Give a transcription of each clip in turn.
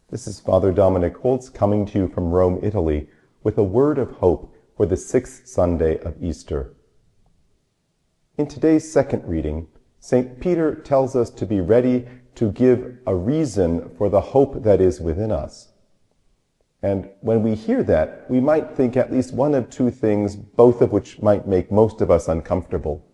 This is Father Dominic Holtz coming to you from Rome, Italy, with a word of hope for the 6th Sunday of Easter. In today's second reading, St. Peter tells us to be ready to give a reason for the hope that is within us. And when we hear that, we might think at least one of two things, both of which might make most of us uncomfortable.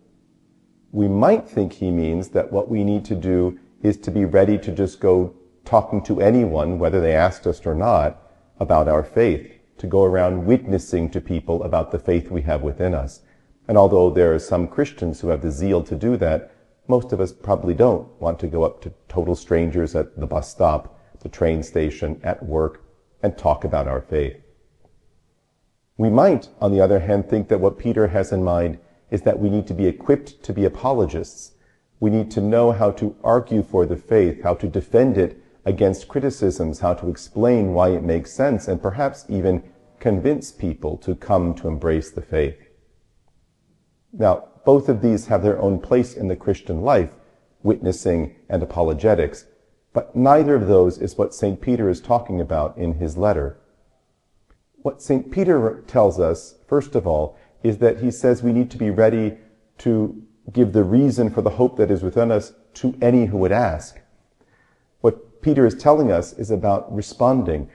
We might think he means that what we need to do is to be ready to just go talking to anyone, whether they asked us or not, about our faith, to go around witnessing to people about the faith we have within us. And although there are some Christians who have the zeal to do that, most of us probably don't want to go up to total strangers at the bus stop, the train station, at work, and talk about our faith. We might, on the other hand, think that what Peter has in mind is that we need to be equipped to be apologists. We need to know how to argue for the faith, how to defend it against criticisms, how to explain why it makes sense, and perhaps even convince people to come to embrace the faith. Now, both of these have their own place in the Christian life, witnessing and apologetics, but neither of those is what St. Peter is talking about in his letter. What St. Peter tells us, first of all, is that he says we need to be ready to give the reason for the hope that is within us to any who would ask. What Peter is telling us is about responding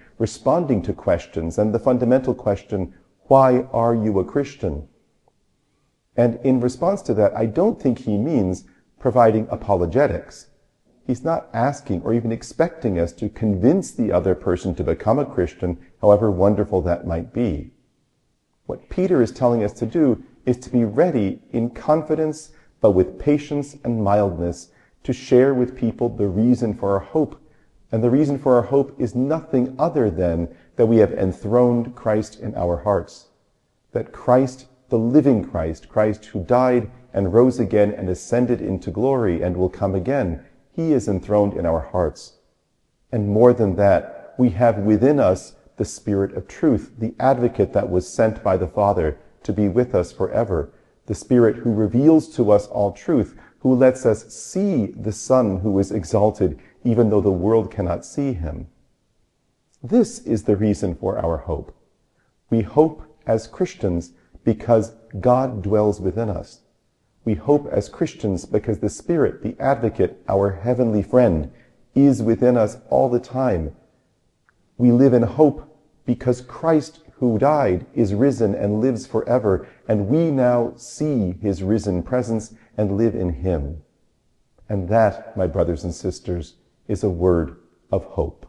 to questions, and the fundamental question, why are you a Christian? And in response to that, I don't think he means providing apologetics. He's not asking or even expecting us to convince the other person to become a Christian, however wonderful that might be. What Peter is telling us to do is to be ready in confidence, but with patience and mildness, to share with people the reason for our hope. And the reason for our hope is nothing other than that we have enthroned Christ in our hearts. That Christ, the living Christ, Christ who died and rose again and ascended into glory and will come again, he is enthroned in our hearts. And more than that, we have within us the Spirit of truth, the advocate that was sent by the Father to be with us forever, the Spirit who reveals to us all truth, who lets us see the Son who is exalted, even though the world cannot see him. This is the reason for our hope. We hope as Christians because God dwells within us. We hope as Christians because the Spirit, the advocate, our heavenly friend, is within us all the time. We live in hope because Christ, who died, is risen and lives forever, and we now see his risen presence and live in him. And that, my brothers and sisters, is a word of hope.